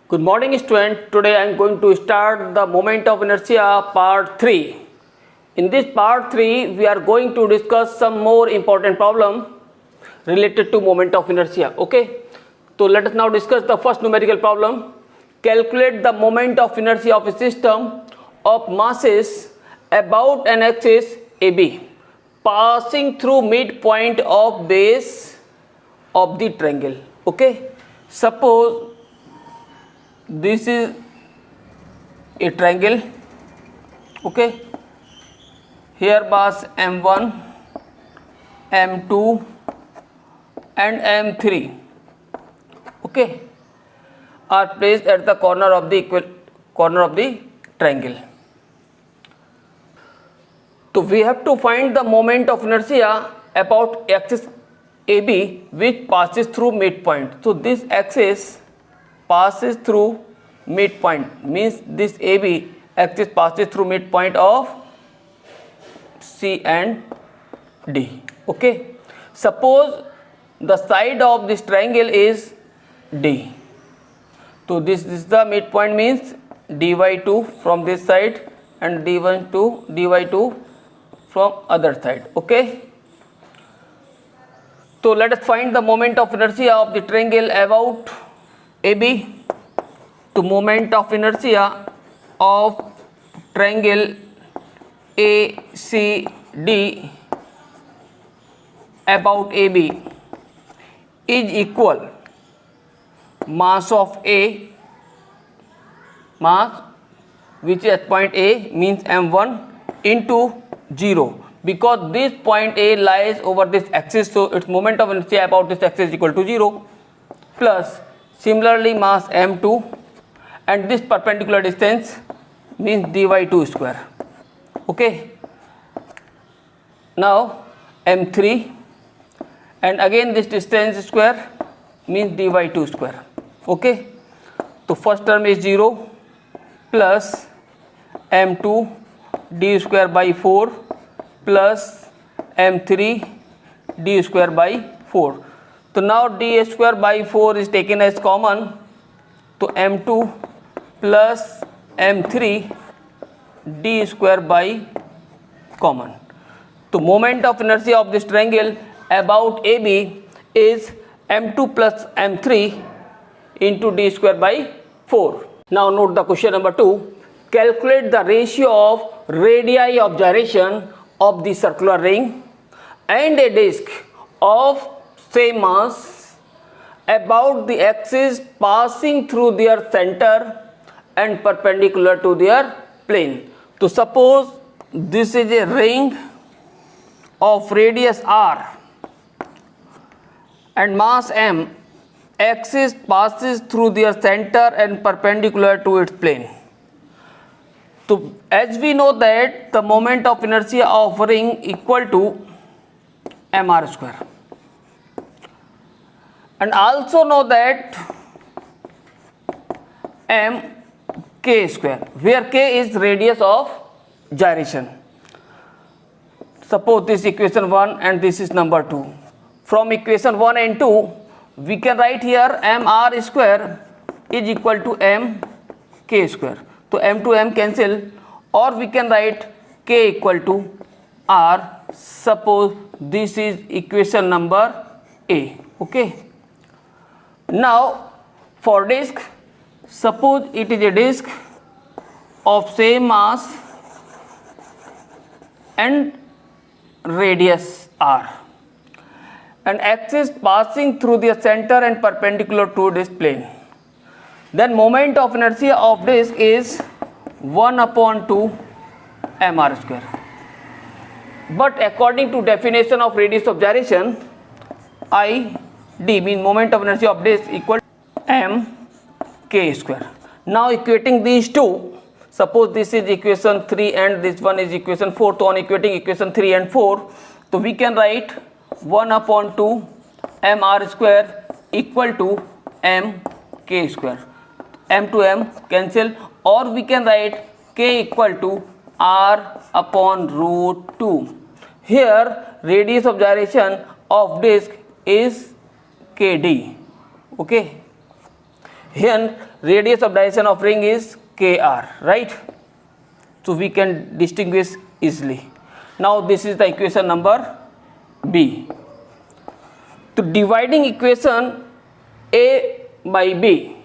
Good morning student. Today I am going to start the moment of inertia part 3. In this part 3 we are going to discuss some more important problem related to moment of inertia. Okay. So let us now discuss the first numerical problem. Calculate the moment of inertia of a system of masses about an axis AB passing through midpoint of base of the triangle. Okay. Suppose this is a triangle. Okay, here base M1, M2 and M3 okay are placed at the corner of the triangle. So we have to find the moment of inertia about axis AB which passes through midpoint. So this axis passes through midpoint, means this AB axis passes through midpoint of C and D. Okay, suppose the side of this triangle is D. So this is the midpoint, means dy2 from this side and dy2 from other side. Okay, so let us find the moment of inertia of the triangle about AB. To moment of inertia of triangle ACD about AB is equal mass of A, mass which is at point A means M1 into 0, because this point A lies over this axis, so its moment of inertia about this axis is equal to 0, plus similarly mass M2 and this perpendicular distance means dy2 square. Okay, now M3 and again this distance square means dy2 square. Okay, so first term is 0 plus M2 d square by 4 plus M3 d square by 4. So now d square by 4 is taken as common, so M2 plus M3 d square by common. So moment of inertia of this triangle about AB is M2 plus M3 into d square by 4. Now note the question number 2. Calculate the ratio of radii of gyration of the circular ring and a disc of same mass about the axis passing through their center and perpendicular to their plane. So suppose this is a ring of radius r and mass m, axis passes through their center and perpendicular to its plane. So as we know that the moment of inertia of ring equal to mr square, and also know that m k square, where k is radius of gyration. Suppose this equation 1 and this is number 2. From equation 1 and 2 we can write here mr square is equal to m k square. So m to m cancel, or we can write k equal to r. Suppose this is equation number A. Okay, now for disc, suppose it is a disc of same mass and radius r and axis passing through the center and perpendicular to this plane, then moment of inertia of disc is 1 upon 2 mr square. But according to definition of radius of gyration, I d means moment of inertia of disc equal to m k square. Now equating these two, suppose this is equation 3 and this one is equation 4, so on equating equation 3 and 4, so we can write 1 upon 2 mr square equal to m k square. M to m cancel, or we can write k equal to r upon root 2. Here radius of gyration of disc is kd. Okay, here radius of gyration of ring is kr, right? So we can distinguish easily. Now this is the equation number B. To dividing equation A by B,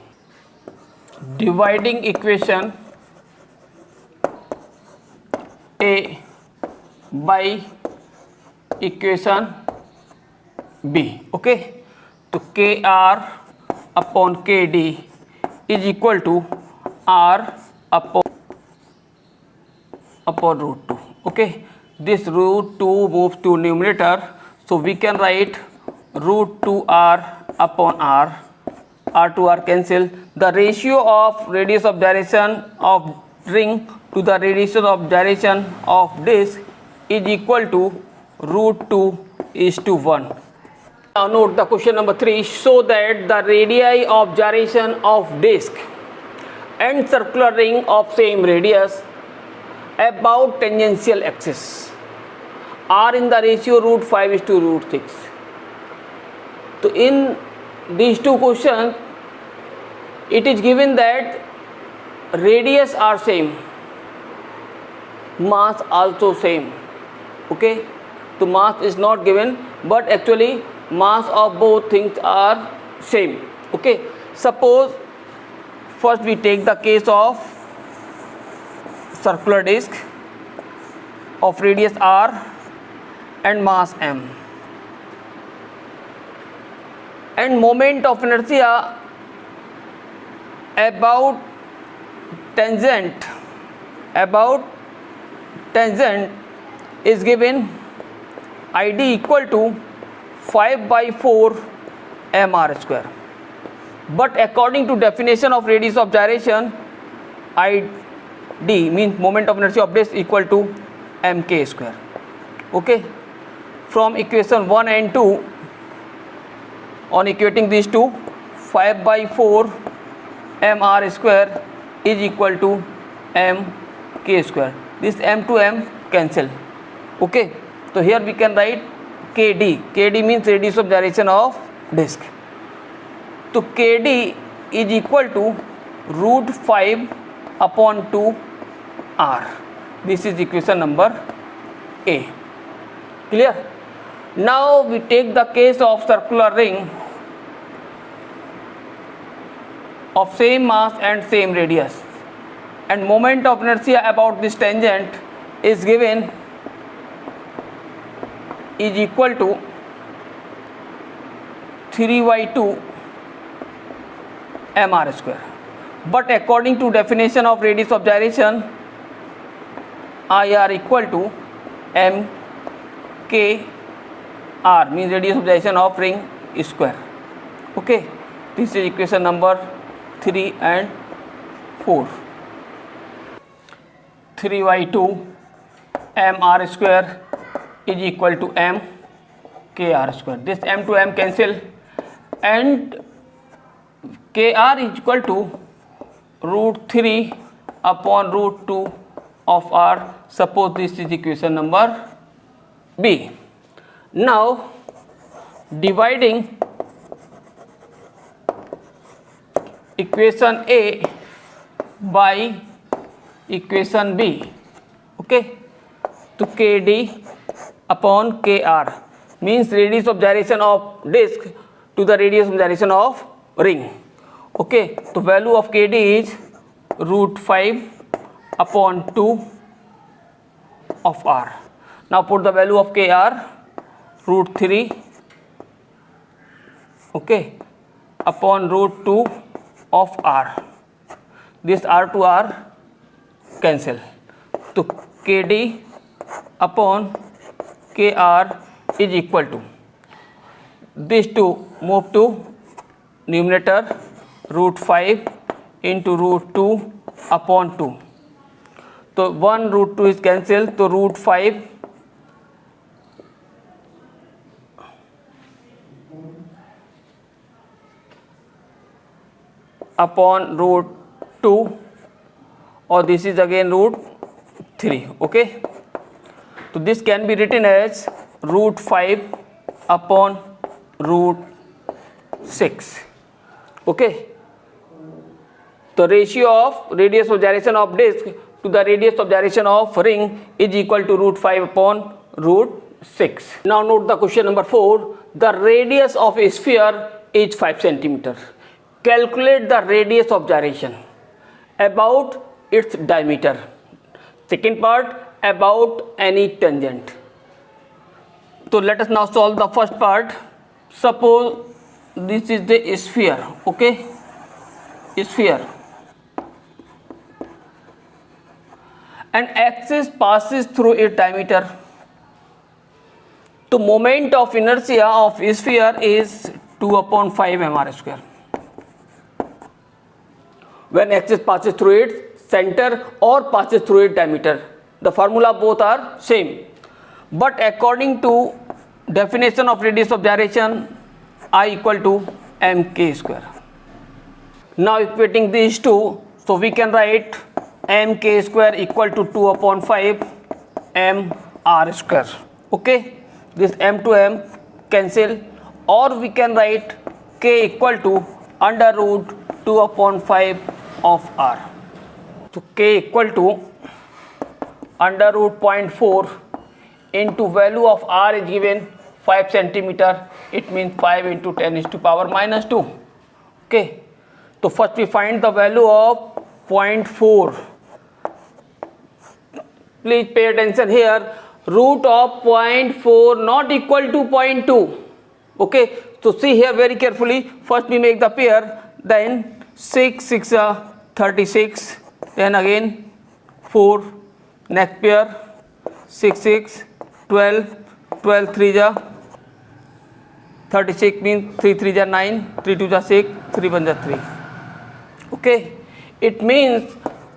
dividing equation A by equation B, okay? So kr upon kd is equal to r upon root 2, okay? This root 2 moves to numerator, so we can write root 2r upon r to r cancel. The ratio of radius of gyration of ring to the radius of gyration of disc is equal to root 2 is to 1. Now note the question number 3. Show that the radii of gyration of disc and circular ring of same radius about tangential axis are in the ratio root 5 is to root 6. So in these two questions, it is given that radius are same, mass also same, okay? So mass is not given, but actually mass of both things are same, okay? Suppose first we take the case of circular disc of radius r and mass m, and moment of inertia about tangent is given id equal to 5 by 4 mr square. But according to definition of radius of gyration, id means moment of inertia of disc equal to mk square, okay? From equation 1 and 2, on equating these two, 5 by 4 mr square is equal to mk square. This m to m cancel, okay? So here we can write kd means radius of gyration of disc. So kd is equal to root 5 upon 2 r. This is equation number A. Clear? Now we take the case of circular ring of same mass and same radius, and moment of inertia about this tangent is given is equal to 3 by 2 mr square. But according to definition of radius of gyration, ir equal to mk r means radius of gyration of ring square, okay? This is equation number 3 and 4. 3 by 2 mr square is equal to m kr square. This m to m cancel, and kr is equal to root 3 upon root 2 of r. Suppose this is equation number B. Now dividing equation A by equation B, okay? To kd upon kr means radius of gyration of disc to the radius of gyration of ring, okay? The value of kd is root 5 upon 2 of r. Now put the value of kr, root 3, okay, upon root 2 of r. This r to r cancel. So kd upon kr is equal to, these two move to numerator, root 5 into root 2 upon 2. So 1 root 2 is cancelled, so root 5 upon root 2, or this is again root 3, okay? So this can be written as root 5 upon root 6, okay? the ratio of radius of gyration of disk to the radius of gyration of ring is equal to root 5 upon root 6. Now note the question number 4. The radius of a sphere is 5 centimeter. Calculate the radius of gyration about its diameter. Second part, about any tangent. So let us now solve the first part. Suppose this is the sphere, okay, sphere, and axis passes through its diameter. The moment of inertia of sphere is 2 upon 5 mr square when axis passes through its center or passes through its diameter. The formula both are same, but according to definition of radius of gyration, I equal to mk square. Now equating these two, so we can write mk square equal to 2 upon 5 mr square. Okay, this m to m cancel, or we can write k equal to under root 2 upon 5 of r. So k equal to under root 0.4 into value of r is given 5 centimeter. It means 5 into 10 is to power minus 2. Okay, so first we find the value of 0.4. Please pay attention here. Root of 0.4 not equal to 0.2. Okay, so see here very carefully. First we make the pair, then 6 6 36, then again 4, next pair 6 6 12, 12 3 36 means 3 3 9, 3 2 6, 3 1 3. Okay, it means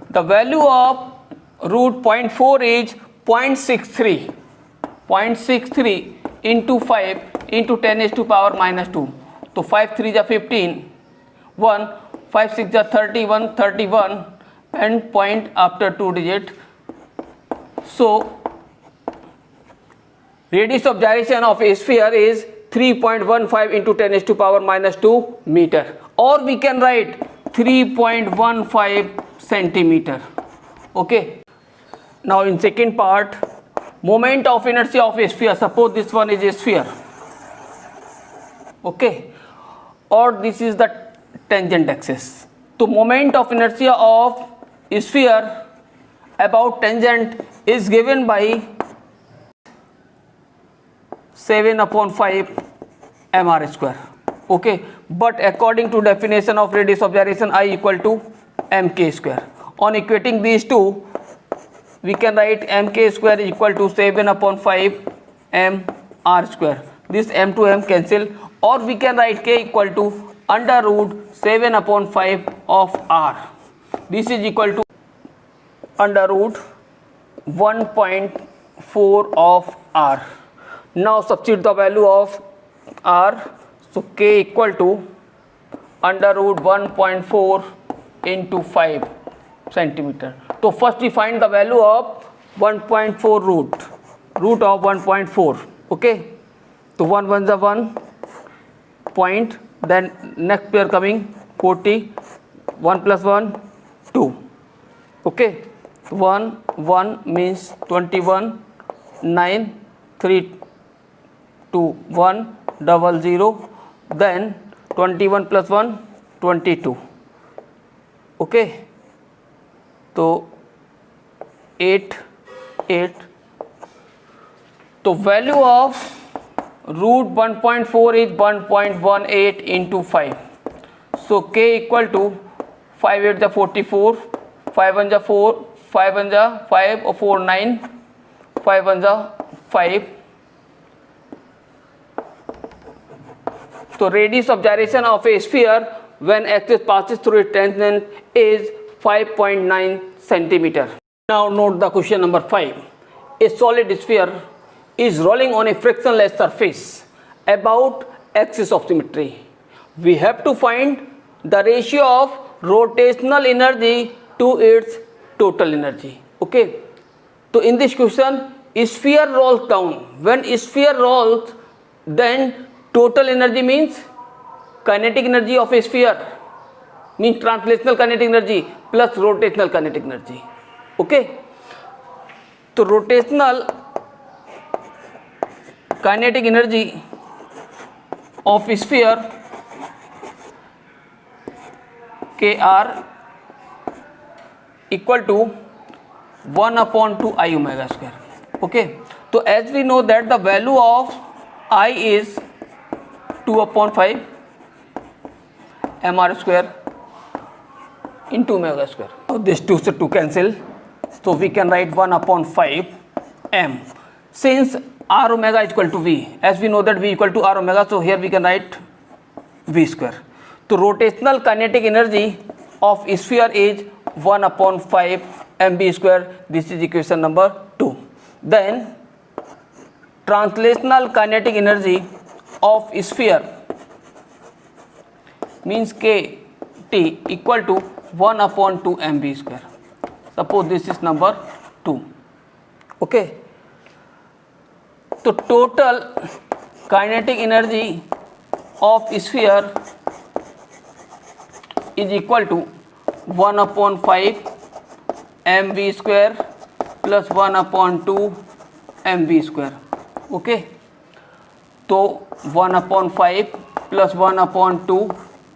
the value of root 0.4 is 0.63. 0.63 into 5 into 10 is to power minus 2. So 5 3 15, 1, 5 6 31, 31, and point after 2 digit. So radius of gyration of a sphere is 3.15 into 10 is to power minus 2 meter, or we can write 3.15 centimeter. Okay, now in second part, moment of inertia of a sphere. Suppose this one is a sphere, okay, or this is the tangent axis. So moment of inertia of a sphere about tangent is given by 7 upon 5 mr square. Okay, but according to definition of radius of gyration, I equal to mk square. On equating these two, we can write mk square equal to 7 upon 5 mr square. This m to m cancel, or we can write k equal to under root 7 upon 5 of r. This is equal to under root 1.4 of r. Now substitute the value of r. So k equal to under root 1.4 into 5 centimeter. So first we find the value of 1.4 root of 1.4. Okay, so 1 1 is 1 point, then next pair coming 40, 1 plus 1 2. Okay, 1 1 means 21, 9 3 2 1 double 0, then 21 plus 1 22. Okay, so 8 8. So value of root 1.4 is 1.18 into 5. So k equal to 5 8 is 44, 5 1 is 4, 5 1 is 5, or 4 9, 5 1 is 5. So radius of gyration of a sphere when axis passes through its tangent is 5.9 centimeter. Now note the question number 5. A solid sphere is rolling on a frictionless surface about axis of symmetry. We have to find the ratio of rotational energy to its total energy. Okay, so in this question, sphere rolls down. When sphere rolls, then total energy means kinetic energy of a sphere. means translational kinetic energy plus rotational kinetic energy. Okay, तो rotational kinetic energy of sphere kr equal to 1/2 I omega square. Okay, so as we know that the value of I is 2/5 mr square into omega square. So this 2 से 2 cancel, so we can write 1/5 m. Since r omega is equal to v, as we know that v equal to r omega, so here we can write v square. So rotational kinetic energy of sphere is 1/5 mv square. This is equation number 2. Then translational kinetic energy of sphere means kt equal to 1/2 mv square. Suppose this is number 2. Okay, so total kinetic energy of sphere is equal to 1/5 mv square plus 1/2 mv square. Okay, so 1/5 plus 1/2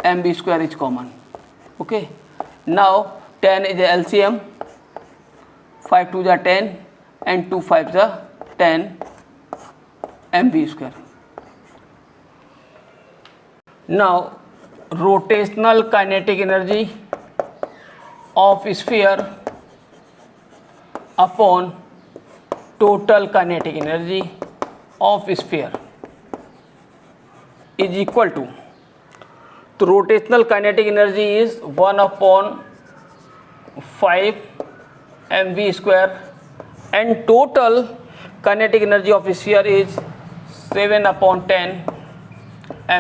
mv square is common. Okay, now 10 is the LCM, 5 2 are 10 and 2 5 are 10 mv square. Now rotational kinetic energy of sphere upon total kinetic energy of sphere is equal to, so rotational kinetic energy is 1/5 mv square and total kinetic energy of sphere is 7/10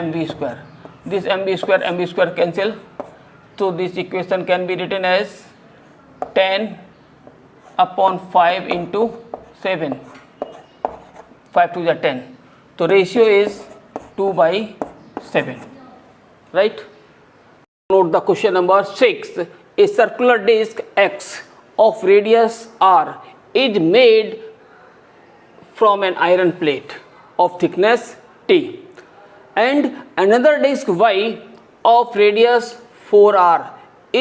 mv square. This mv square cancel, so this equation can be written as 10/5 into 7, 5 2 are 10, so ratio is 2/7, right? Note the question number 6. A circular disc X of radius R is made from an iron plate of thickness T, and another disc Y of radius 4R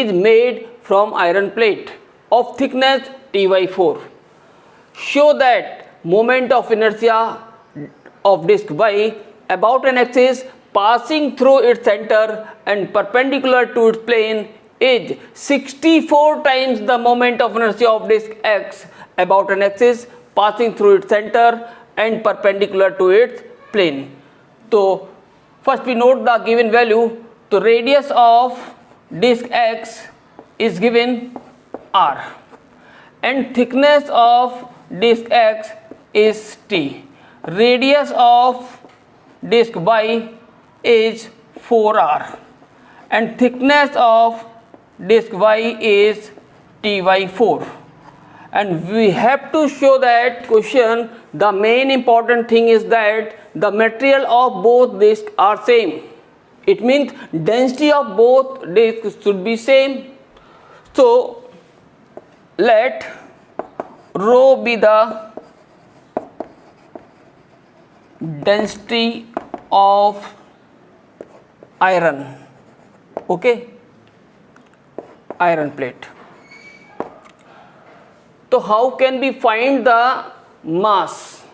is made from iron plate of thickness Ty4. Show that moment of inertia of disc Y about an axis passing through its center and perpendicular to its plane is 64 times the moment of inertia of disc X about an axis passing through its center and perpendicular to its plane. So first we note the given value. The radius of disc X is given R and thickness of disc X is T. Radius of disc Y is 4R and thickness of disc Y is Ty4, and we have to show that question. The main important thing is that the material of both discs are same. It means density of both discs should be same. So let rho be the density of iron. Okay, iron plate. So how can we find the mass?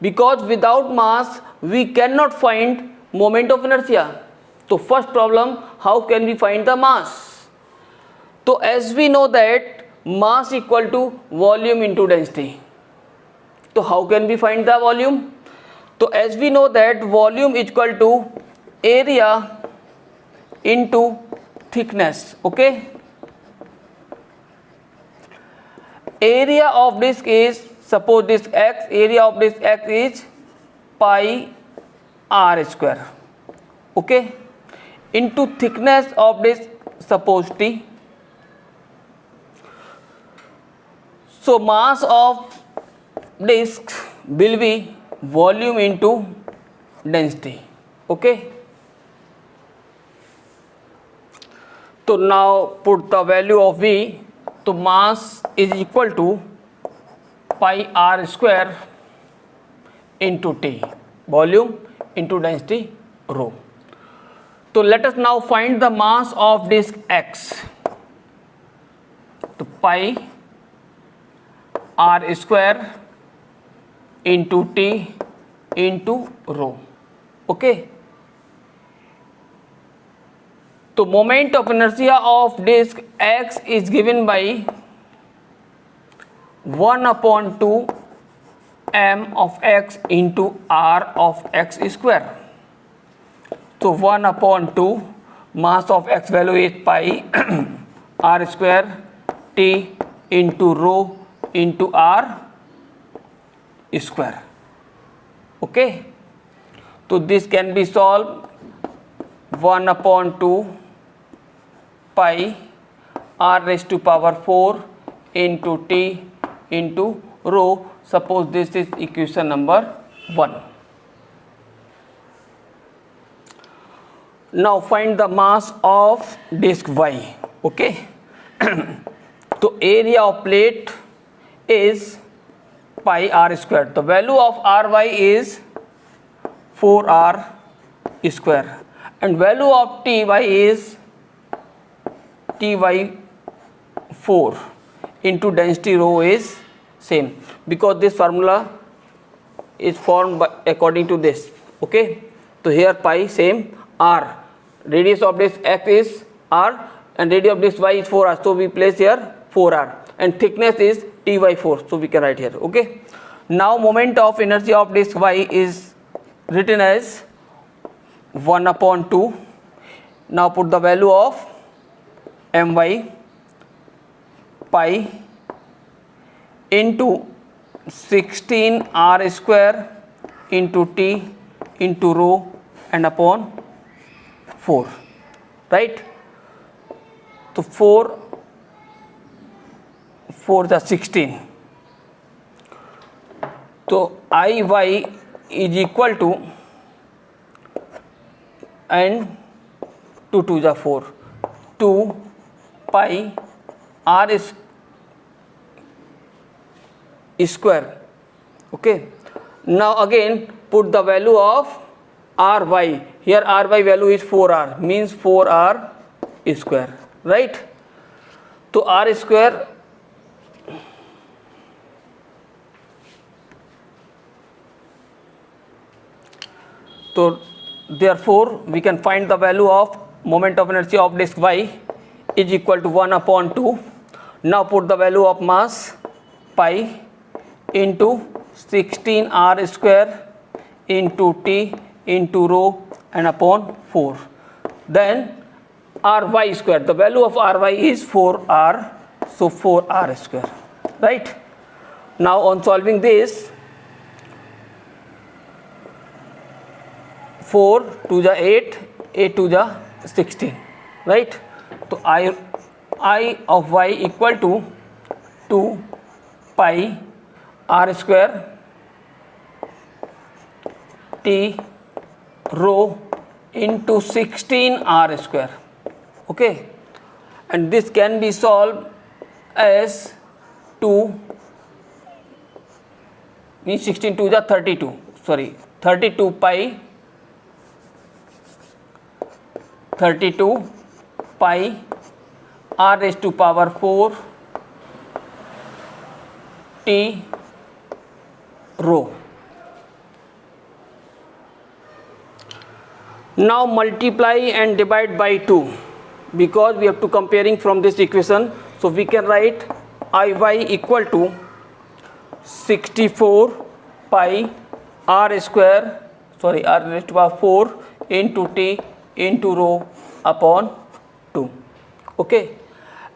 Because without mass we cannot find moment of inertia. So first problem, how can we find the mass? So as we know that mass equal to volume into density. So how can we find the volume? So as we know that volume is equal to area into thickness. Okay, area of disc is, suppose disc X, area of disc X is pi r square. Okay, into thickness of disc, suppose T. So mass of disc will be volume into density. Okay, So now put the value of V. So mass is equal to pi r square into T, volume into density rho. So let us now find the mass of disk X. So pi r square into T into rho. Okay. So moment of inertia of disk X is given by 1/2 m of x into r of x square. So 1/2 mass of x value is pi r square T into rho into r square. Okay. So this can be solved 1/2 pi r raised to power 4 into T into rho. Suppose this is equation number 1. Now find the mass of disk Y. Okay. So area of plate is pi r square. The value of Ry is 4r square and value of Ty is Ty4 into density rho is same, because this formula is formed by according to this. Okay. So here pi same, r, radius of this X is r and radius of this Y is 4r, so we place here 4r and thickness is Ty4, so we can write here. Okay. Now moment of inertia of disk Y is written as 1/2. Now put the value of my pi into 16r square into T into rho and upon 4, right? So 4 is 16. So Iy is equal to, and 2 2 is 4, 2 pi r is square. Okay. Now again put the value of Ry. Here Ry value is 4r, means 4r square, right? So r square so therefore we can find the value of moment of inertia of disk Y is equal to 1/2. Now put the value of mass pi into 16r square into T into rho and upon 4. Then Ry square, the value of Ry is 4r, so 4r square, right? Now on solving this, 4 2 is 8, 8 2 is 16, right? So I of y equal to 2 pi r square T rho into 16r square. Okay, and this can be solved as 2 means 16 2 is 32, sorry, 32 pi 32 pi r raised to power 4 T rho. Now multiply and divide by 2, because we have to comparing from this equation. So we can write Iy equal to 64 pi r square, sorry, r raised to power 4 into T into rho upon 2. Okay,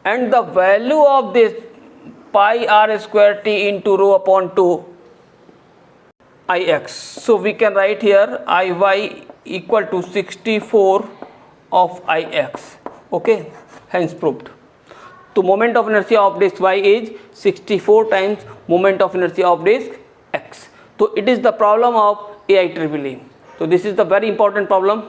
and the value of this pi r square T into rho upon 2 Ix. So we can write here Iy equal to 64 of Ix. Okay, hence proved. So moment of inertia of disk Y is 64 times moment of inertia of disk X. So it is the problem of AIEEE. So this is the very important problem.